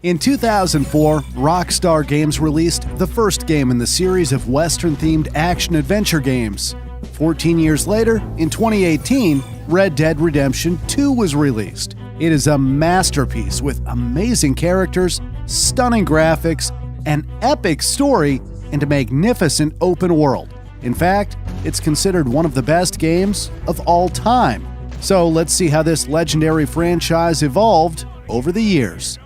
In 2004, Rockstar Games released the first game in the series of Western-themed action-adventure games. 14 years later, in 2018, Red Dead Redemption 2 was released. It is a masterpiece with amazing characters, stunning graphics, an epic story, and a magnificent open world. In fact, it's considered one of the best games of all time. So let's see how this legendary franchise evolved over the years.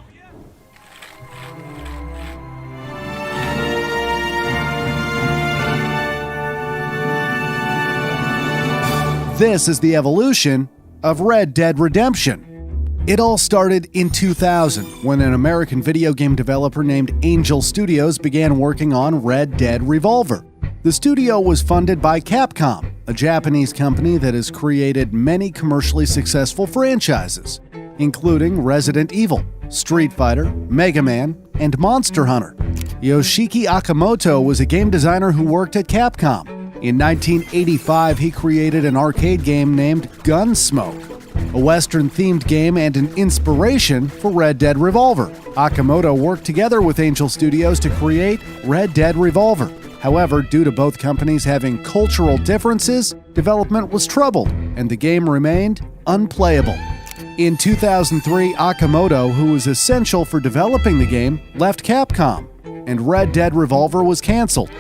This is the evolution of Red Dead Redemption. It all started in 2000 when an American video game developer named Angel Studios began working on Red Dead Revolver. The studio was funded by Capcom, a Japanese company that has created many commercially successful franchises, including Resident Evil, Street Fighter, Mega Man, and Monster Hunter. Yoshiki Akamoto was a game designer who worked at Capcom. In 1985, he created an arcade game named Gunsmoke, a Western-themed game and an inspiration for Red Dead Revolver. Akamoto worked together with Angel Studios to create Red Dead Revolver. However, due to both companies having cultural differences, development was troubled, and the game remained unplayable. In 2003, Akamoto, who was essential for developing the game, left Capcom, and Red Dead Revolver was canceled.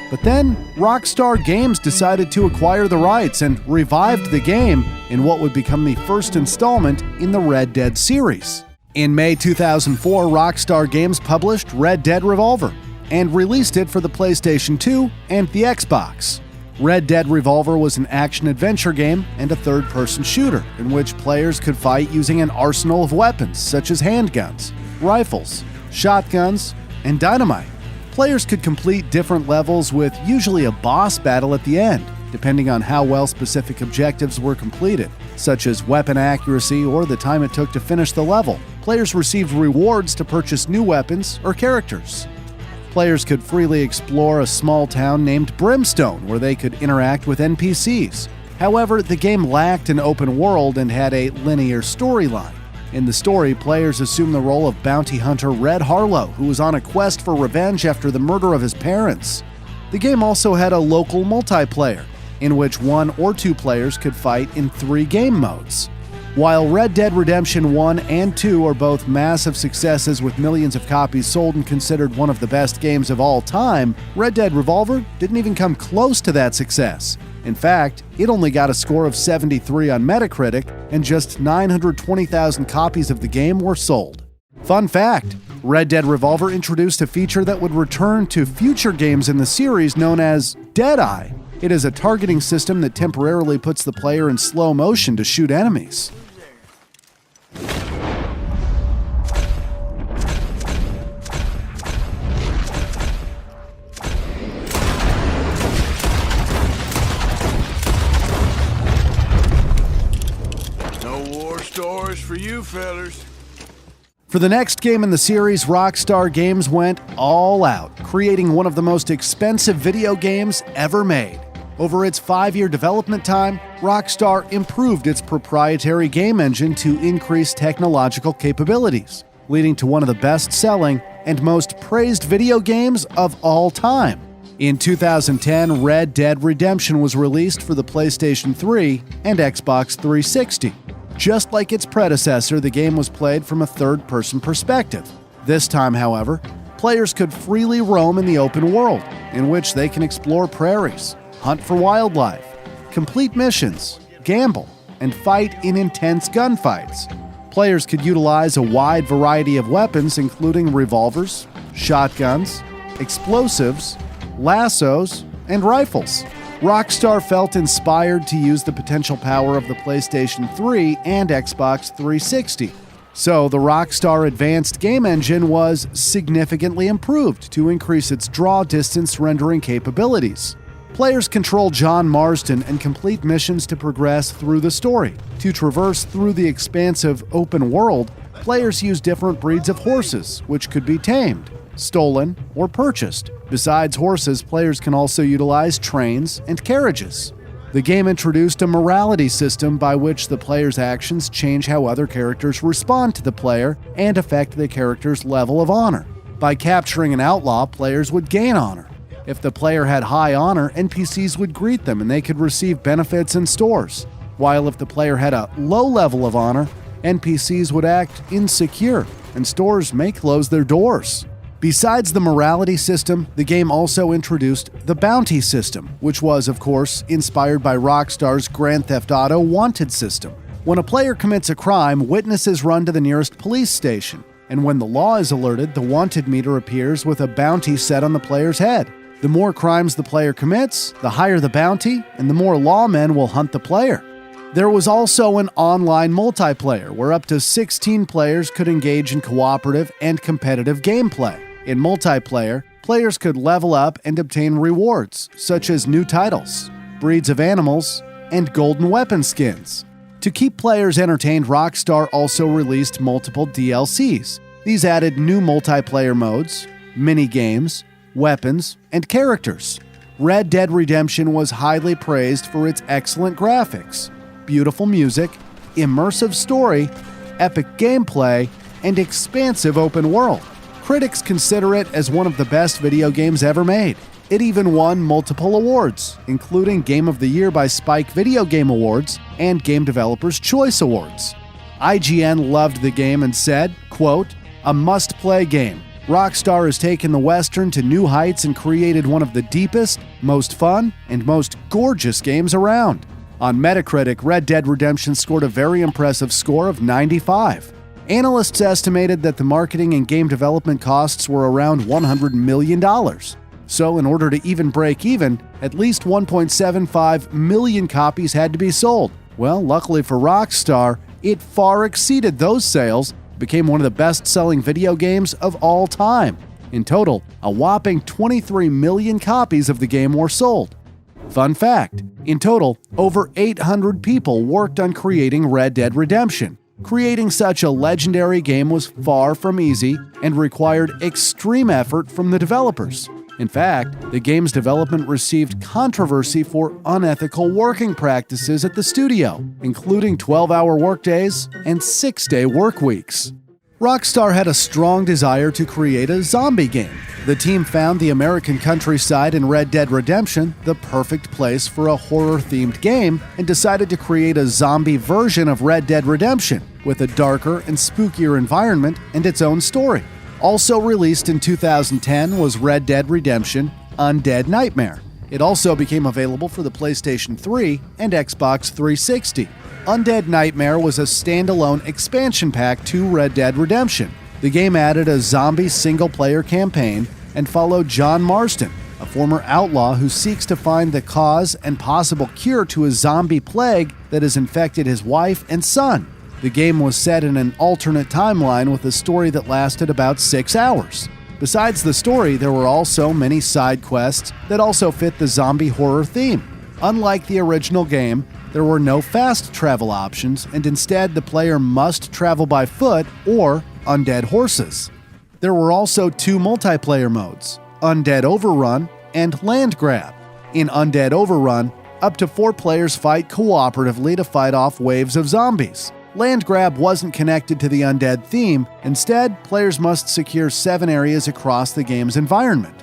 But then, Rockstar Games decided to acquire the rights and revived the game in what would become the first installment in the Red Dead series. In May 2004, Rockstar Games published Red Dead Revolver and released it for the PlayStation 2 and the Xbox. Red Dead Revolver was an action-adventure game and a third-person shooter in which players could fight using an arsenal of weapons such as handguns, rifles, shotguns, and dynamite. Players could complete different levels with usually a boss battle at the end, depending on how well specific objectives were completed, such as weapon accuracy or the time it took to finish the level. Players received rewards to purchase new weapons or characters. Players could freely explore a small town named Brimstone, where they could interact with NPCs. However, the game lacked an open world and had a linear storyline. In the story, players assume the role of bounty hunter Red Harlow, who was on a quest for revenge after the murder of his parents. The game also had a local multiplayer, in which 1 or 2 players could fight in 3 game modes. While Red Dead Redemption 1 and 2 are both massive successes with millions of copies sold and considered one of the best games of all time, Red Dead Revolver didn't even come close to that success. In fact, it only got a score of 73 on Metacritic, and just 920,000 copies of the game were sold. Fun fact, Red Dead Revolver introduced a feature that would return to future games in the series known as Deadeye. It is a targeting system that temporarily puts the player in slow motion to shoot enemies. Stories for you fellers. For the next game in the series, Rockstar Games went all out, creating one of the most expensive video games ever made. Over its 5-year development time, Rockstar improved its proprietary game engine to increase technological capabilities, leading to one of the best-selling and most praised video games of all time. In 2010, Red Dead Redemption was released for the PlayStation 3 and Xbox 360. Just like its predecessor, the game was played from a third-person perspective. This time, however, players could freely roam in the open world, in which they can explore prairies, hunt for wildlife, complete missions, gamble, and fight in intense gunfights. Players could utilize a wide variety of weapons, including revolvers, shotguns, explosives, lassos, and rifles. Rockstar felt inspired to use the potential power of the PlayStation 3 and Xbox 360. So the Rockstar Advanced Game Engine was significantly improved to increase its draw distance rendering capabilities. Players control John Marston and complete missions to progress through the story. To traverse through the expansive open world, players use different breeds of horses, which could be tamed, stolen, or purchased. Besides horses, players can also utilize trains and carriages. The game introduced a morality system by which the player's actions change how other characters respond to the player and affect the character's level of honor. By capturing an outlaw, players would gain honor. If the player had high honor, NPCs would greet them and they could receive benefits in stores. While if the player had a low level of honor, NPCs would act insecure and stores may close their doors. Besides the morality system, the game also introduced the bounty system, which was, of course, inspired by Rockstar's Grand Theft Auto Wanted system. When a player commits a crime, witnesses run to the nearest police station, and when the law is alerted, the wanted meter appears with a bounty set on the player's head. The more crimes the player commits, the higher the bounty, and the more lawmen will hunt the player. There was also an online multiplayer where up to 16 players could engage in cooperative and competitive gameplay. In multiplayer, players could level up and obtain rewards, such as new titles, breeds of animals, and golden weapon skins. To keep players entertained, Rockstar also released multiple DLCs. These added new multiplayer modes, mini-games, weapons, and characters. Red Dead Redemption was highly praised for its excellent graphics, beautiful music, immersive story, epic gameplay, and expansive open world. Critics consider it as one of the best video games ever made. It even won multiple awards, including Game of the Year by Spike Video Game Awards and Game Developers' Choice Awards. IGN loved the game and said, quote, "A must-play game. Rockstar has taken the Western to new heights and created one of the deepest, most fun, and most gorgeous games around." On Metacritic, Red Dead Redemption scored a very impressive score of 95. Analysts estimated that the marketing and game development costs were around $100 million. So in order to even break even, at least 1.75 million copies had to be sold. Well, luckily for Rockstar, it far exceeded those sales, became one of the best-selling video games of all time. In total, a whopping 23 million copies of the game were sold. Fun fact, in total, over 800 people worked on creating Red Dead Redemption. Creating such a legendary game was far from easy and required extreme effort from the developers. In fact, the game's development received controversy for unethical working practices at the studio, including 12-hour workdays and 6-day work weeks. Rockstar had a strong desire to create a zombie game. The team found the American countryside in Red Dead Redemption the perfect place for a horror-themed game and decided to create a zombie version of Red Dead Redemption with a darker and spookier environment and its own story. Also released in 2010 was Red Dead Redemption Undead Nightmare. It also became available for the PlayStation 3 and Xbox 360. Undead Nightmare was a standalone expansion pack to Red Dead Redemption. The game added a zombie single-player campaign and followed John Marston, a former outlaw who seeks to find the cause and possible cure to a zombie plague that has infected his wife and son. The game was set in an alternate timeline with a story that lasted about 6 hours. Besides the story, there were also many side quests that also fit the zombie horror theme. Unlike the original game, there were no fast travel options, and instead the player must travel by foot or undead horses. There were also 2 multiplayer modes, Undead Overrun and Land Grab. In Undead Overrun, up to 4 players fight cooperatively to fight off waves of zombies. Land Grab wasn't connected to the undead theme. Instead, players must secure 7 areas across the game's environment.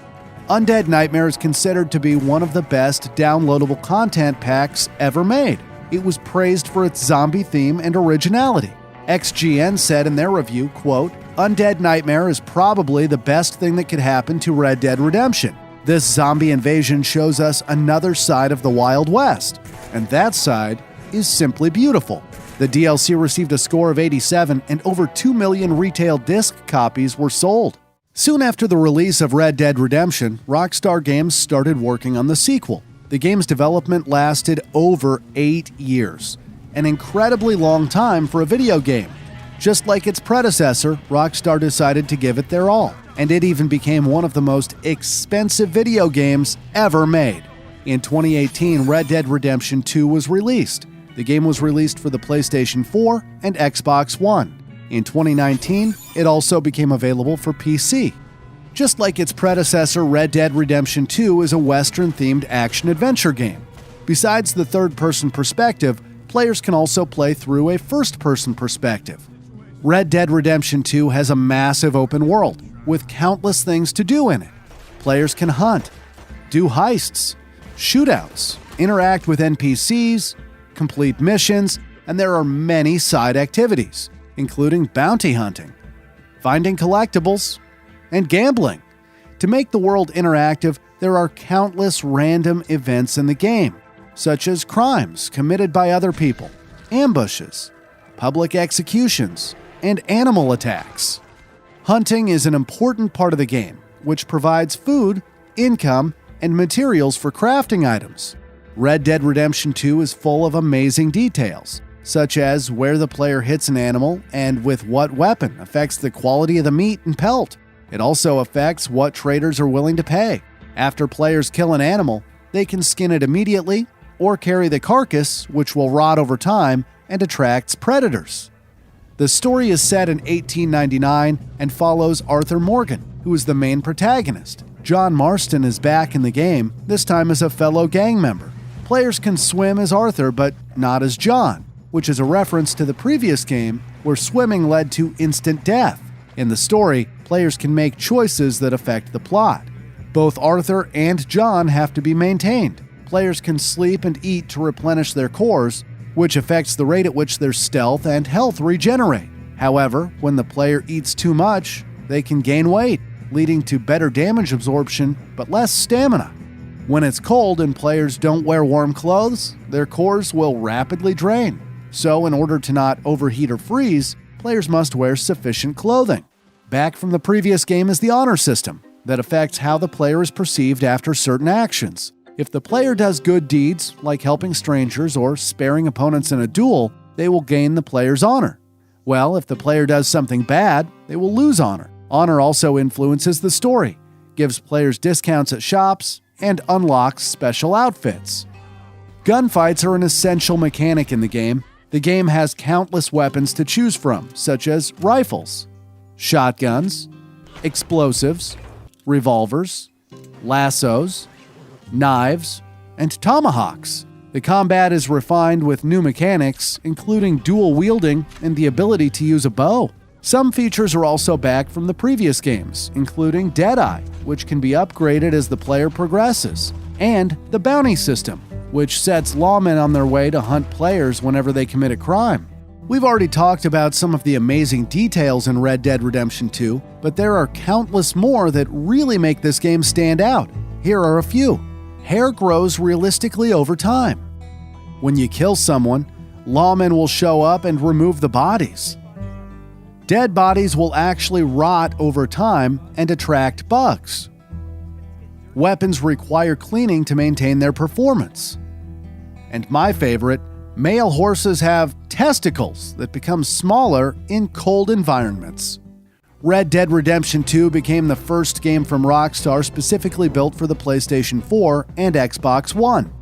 Undead Nightmare is considered to be one of the best downloadable content packs ever made. It was praised for its zombie theme and originality. XGN said in their review, quote, "Undead Nightmare is probably the best thing that could happen to Red Dead Redemption. This zombie invasion shows us another side of the Wild West, and that side is simply beautiful." The DLC received a score of 87 and over 2 million retail disc copies were sold. Soon after the release of Red Dead Redemption, Rockstar Games started working on the sequel. The game's development lasted over 8 years, an incredibly long time for a video game. Just like its predecessor, Rockstar decided to give it their all, and it even became one of the most expensive video games ever made. In 2018, Red Dead Redemption 2 was released. The game was released for the PlayStation 4 and Xbox One. In 2019, it also became available for PC. Just like its predecessor, Red Dead Redemption 2 is a Western-themed action-adventure game. Besides the third-person perspective, players can also play through a first-person perspective. Red Dead Redemption 2 has a massive open world with countless things to do in it. Players can hunt, do heists, shootouts, interact with NPCs, complete missions, and there are many side activities, including bounty hunting, finding collectibles, and gambling. To make the world interactive, there are countless random events in the game, such as crimes committed by other people, ambushes, public executions, and animal attacks. Hunting is an important part of the game, which provides food, income, and materials for crafting items. Red Dead Redemption 2 is full of amazing details, such as where the player hits an animal and with what weapon affects the quality of the meat and pelt. It also affects what traders are willing to pay. After players kill an animal, they can skin it immediately or carry the carcass, which will rot over time and attracts predators. The story is set in 1899 and follows Arthur Morgan, who is the main protagonist. John Marston is back in the game, this time as a fellow gang member. Players can swim as Arthur, but not as John, which is a reference to the previous game where swimming led to instant death. In the story, players can make choices that affect the plot. Both Arthur and John have to be maintained. Players can sleep and eat to replenish their cores, which affects the rate at which their stealth and health regenerate. However, when the player eats too much, they can gain weight, leading to better damage absorption but less stamina. When it's cold and players don't wear warm clothes, their cores will rapidly drain. So in order to not overheat or freeze, players must wear sufficient clothing. Back from the previous game is the honor system that affects how the player is perceived after certain actions. If the player does good deeds, like helping strangers or sparing opponents in a duel, they will gain the player's honor. Well, if the player does something bad, they will lose honor. Honor also influences the story, gives players discounts at shops, and unlocks special outfits. Gunfights are an essential mechanic in the game. The game has countless weapons to choose from, such as rifles, shotguns, explosives, revolvers, lassos, knives, and tomahawks. The combat is refined with new mechanics, including dual wielding and the ability to use a bow. Some features are also back from the previous games, including Deadeye, which can be upgraded as the player progresses, and the bounty system, which sets lawmen on their way to hunt players whenever they commit a crime. We've already talked about some of the amazing details in Red Dead Redemption 2, but there are countless more that really make this game stand out. Here are a few. Hair grows realistically over time. When you kill someone, lawmen will show up and remove the bodies. Dead bodies will actually rot over time and attract bugs. Weapons require cleaning to maintain their performance. And my favorite, male horses have testicles that become smaller in cold environments. Red Dead Redemption 2 became the first game from Rockstar specifically built for the PlayStation 4 and Xbox One.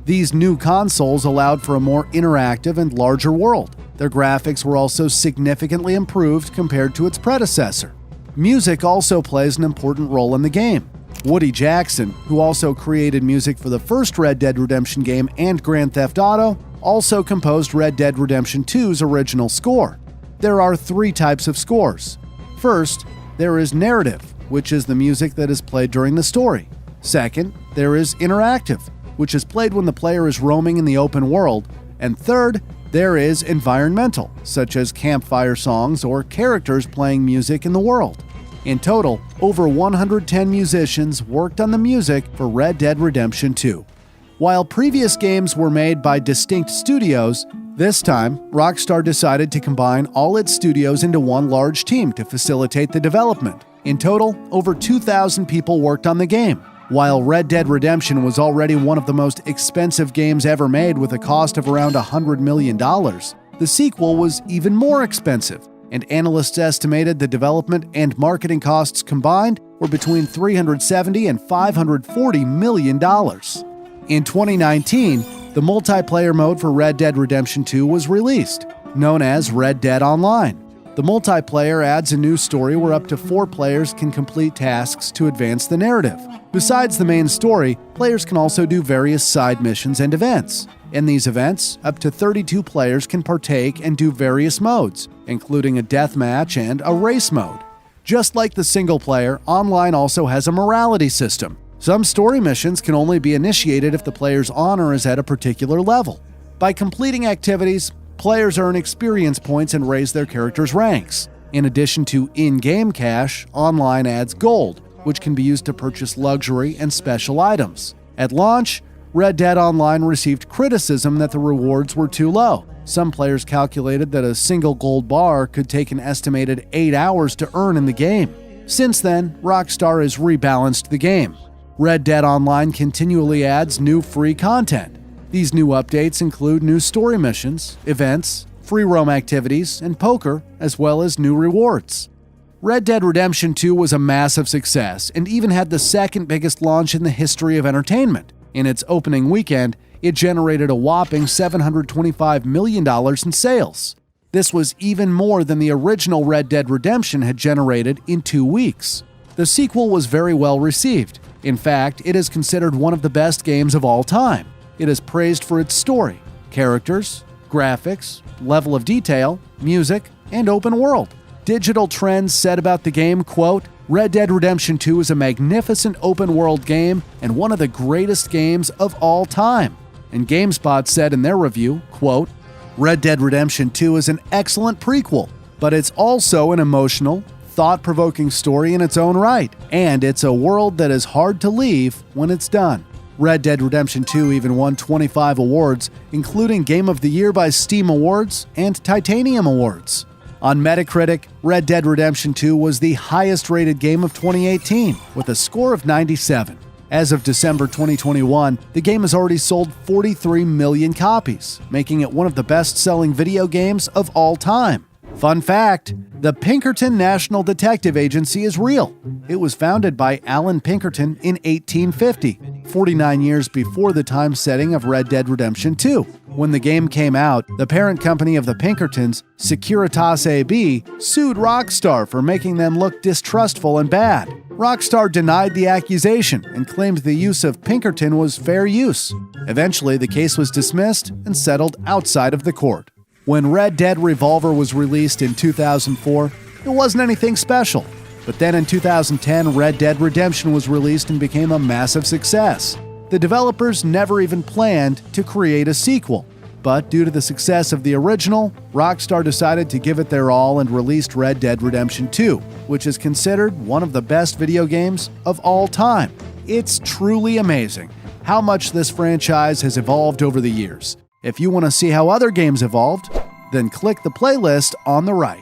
These new consoles allowed for a more interactive and larger world. Their graphics were also significantly improved compared to its predecessor. Music also plays an important role in the game. Woody Jackson, who also created music for the first Red Dead Redemption game and Grand Theft Auto, also composed Red Dead Redemption 2's original score. There are 3 types of scores. First, there is narrative, which is the music that is played during the story. Second, there is interactive, which is played when the player is roaming in the open world. And third, there is environmental, such as campfire songs or characters playing music in the world. In total, over 110 musicians worked on the music for Red Dead Redemption 2. While previous games were made by distinct studios, this time, Rockstar decided to combine all its studios into one large team to facilitate the development. In total, over 2,000 people worked on the game. While Red Dead Redemption was already one of the most expensive games ever made with a cost of around $100 million, the sequel was even more expensive, and analysts estimated the development and marketing costs combined were between $370 and $540 million. In 2019, the multiplayer mode for Red Dead Redemption 2 was released, known as Red Dead Online. The multiplayer adds a new story where up to 4 players can complete tasks to advance the narrative. Besides the main story, players can also do various side missions and events. In these events, up to 32 players can partake and do various modes, including a deathmatch and a race mode. Just like the single player, online also has a morality system. Some story missions can only be initiated if the player's honor is at a particular level. By completing activities, players earn experience points and raise their character's ranks. In addition to in-game cash, online adds gold, which can be used to purchase luxury and special items. At launch, Red Dead Online received criticism that the rewards were too low. Some players calculated that a single gold bar could take an estimated 8 hours to earn in the game. Since then, Rockstar has rebalanced the game. Red Dead Online continually adds new free content. These new updates include new story missions, events, free roam activities, and poker, as well as new rewards. Red Dead Redemption 2 was a massive success and even had the second biggest launch in the history of entertainment. In its opening weekend, it generated a whopping $725 million in sales. This was even more than the original Red Dead Redemption had generated in 2 weeks. The sequel was very well received. In fact, it is considered one of the best games of all time. It is praised for its story, characters, graphics, level of detail, music, and open world. Digital Trends said about the game, quote, "Red Dead Redemption 2 is a magnificent open-world game and one of the greatest games of all time." And GameSpot said in their review, quote, "Red Dead Redemption 2 is an excellent prequel, but it's also an emotional, thought-provoking story in its own right, and it's a world that is hard to leave when it's done." Red Dead Redemption 2 even won 25 awards, including Game of the Year by Steam Awards and Titanium Awards. On Metacritic, Red Dead Redemption 2 was the highest-rated game of 2018, with a score of 97. As of December 2021, the game has already sold 43 million copies, making it one of the best-selling video games of all time. Fun fact, the Pinkerton National Detective Agency is real. It was founded by Alan Pinkerton in 1850, 49 years before the time setting of Red Dead Redemption 2. When the game came out, the parent company of the Pinkertons, Securitas AB, sued Rockstar for making them look distrustful and bad. Rockstar denied the accusation and claimed the use of Pinkerton was fair use. Eventually, the case was dismissed and settled outside of the court. When Red Dead Revolver was released in 2004, it wasn't anything special. But then in 2010, Red Dead Redemption was released and became a massive success. The developers never even planned to create a sequel. But due to the success of the original, Rockstar decided to give it their all and released Red Dead Redemption 2, which is considered one of the best video games of all time. It's truly amazing how much this franchise has evolved over the years. If you want to see how other games evolved, then click the playlist on the right.